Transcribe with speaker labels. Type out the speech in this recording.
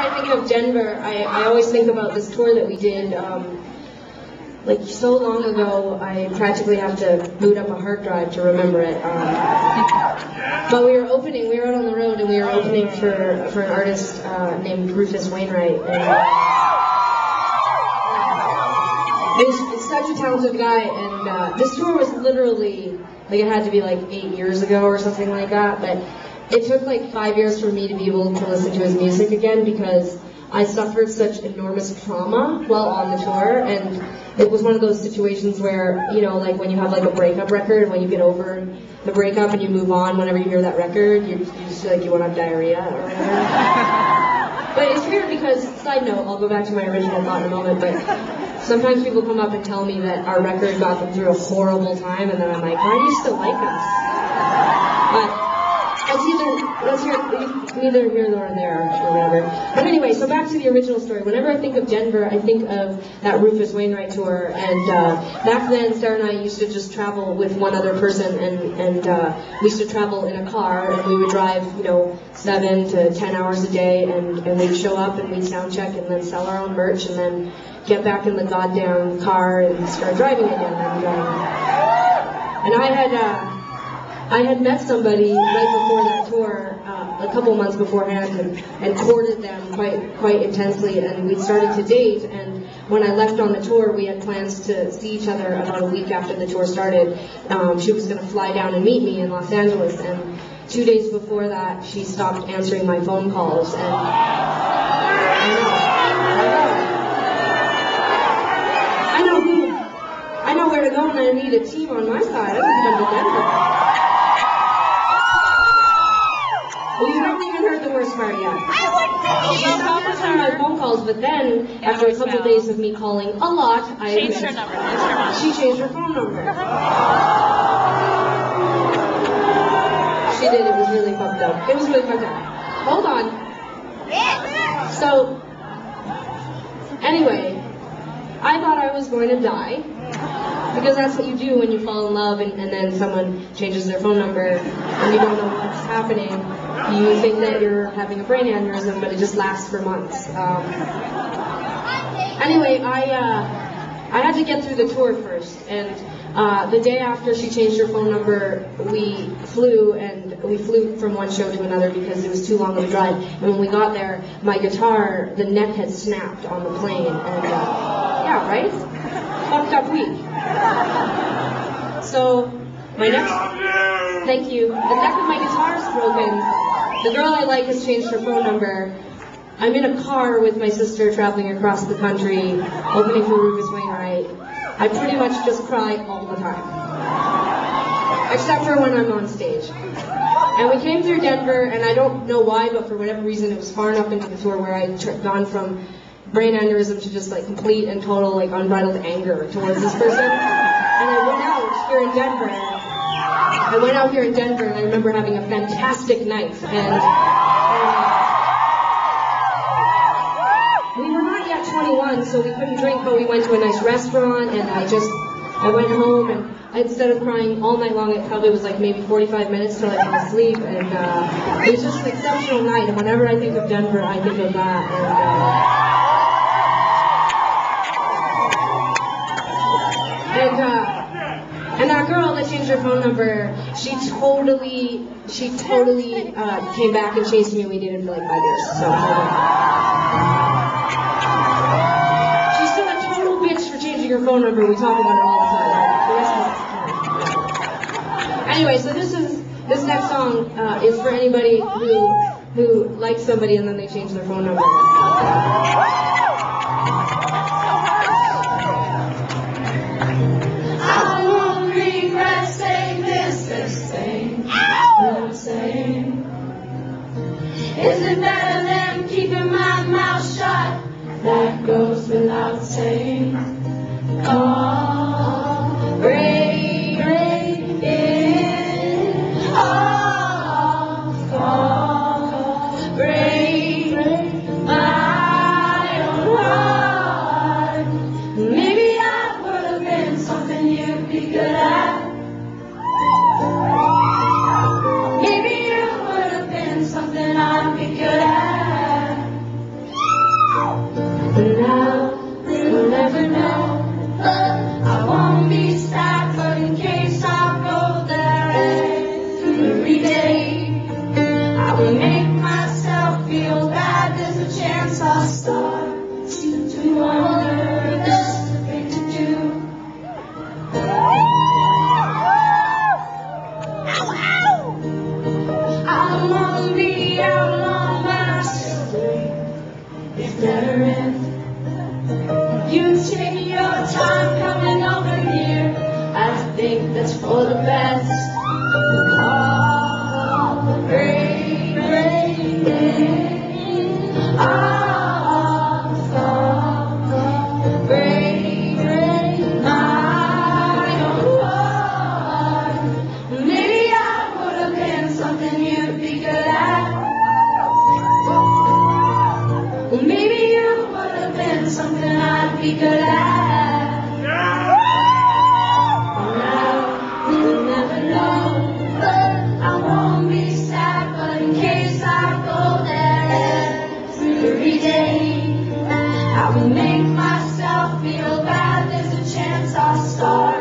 Speaker 1: I think of Denver, I always think about this tour that we did. Like so long ago, I practically have to boot up a hard drive to remember it. But we were out on the road, and we were opening for an artist named Rufus Wainwright. And, he's such a talented guy, and this tour was literally, like it had to be like 8 years ago or something like that, but it took like 5 years for me to be able to listen to his music again because I suffered such enormous trauma while on the tour, and it was one of those situations where, you know, like when you have like a breakup record, when you get over the breakup and you move on, whenever you hear that record, you just feel like you want to have diarrhea or whatever. But it's weird because, side note, I'll go back to my original thought in a moment, but sometimes people come up and tell me that our record got them through a horrible time, and then I'm like, why do you still like us? But that's neither here nor there, or whatever. But anyway, so back to the original story. Whenever I think of Denver, I think of that Rufus Wainwright tour, and back then, Sara and I used to just travel with one other person, and we used to travel in a car, and we would drive, 7 to 10 hours a day, and we'd show up, and we'd sound check, and then sell our own merch, and then get back in the goddamn car and start driving again. And I had met somebody right before that tour, a couple months beforehand, and courted them quite intensely, and we started to date. And when I left on the tour, we had plans to see each other about a week after the tour started. She was going to fly down and meet me in Los Angeles, and 2 days before that, she stopped answering my phone calls. And I know where to go when I need a team on my side. I can come to Denver. Well, you haven't even heard the worst part yet. She stopped answering my phone calls, but then, after a couple days of me calling a lot, she changed her phone number. She did. It was really fucked up. It was really fucked up. Hold on. So, anyway, I thought I was going to die. Because that's what you do when you fall in love and then someone changes their phone number and you don't know what's happening. You think that you're having a brain aneurysm, but it just lasts for months. Anyway, I had to get through the tour first, and the day after she changed her phone number, we flew from one show to another because it was too long of a drive. And when we got there, my guitar, the neck had snapped on the plane, and yeah, right? Fucked up week. So, thank you. The neck of my guitar is broken. The girl I like has changed her phone number. I'm in a car with my sister traveling across the country, opening for Rufus Wainwright. I pretty much just cry all the time. Except for when I'm on stage. And we came through Denver, and I don't know why, but for whatever reason, it was far enough into the tour where I'd gone from brain aneurysm to just like complete and total like unbridled anger towards this person. And I went out here in Denver, and I remember having a fantastic night. And we were not yet 21, so we couldn't drink, but we went to a nice restaurant, and I went home, and instead of crying all night long, it probably was like maybe 45 minutes till I fell asleep, and it was just an exceptional night. And whenever I think of Denver, I think of that. And that girl that changed her phone number, she totally came back and chased me, and we dated for like 5 years. So she's still a total bitch for changing her phone number. We talk about it all the time. Anyway, so this next song is for anybody who likes somebody and then they change their phone number.
Speaker 2: Is it better than keeping my mouth shut? That goes without saying. Call, ring, ring, in, off, call, ring, ring, my own heart. Maybe I would have been something you'd be good at. Something I'd be good at. will make myself feel bad. There's a chance I'll start to wonder if this is the thing to do. How long be how long my story is better if you take your time coming over here. I think that's for the best. Oh, great, great day. Oh, great, great night. Oh, maybe I would have been something you'd be good at. Well, maybe you would have been something I'd be good at. You'll never know, but I won't be sad. But in case I go there every day, I will make myself feel bad. There's a chance I'll start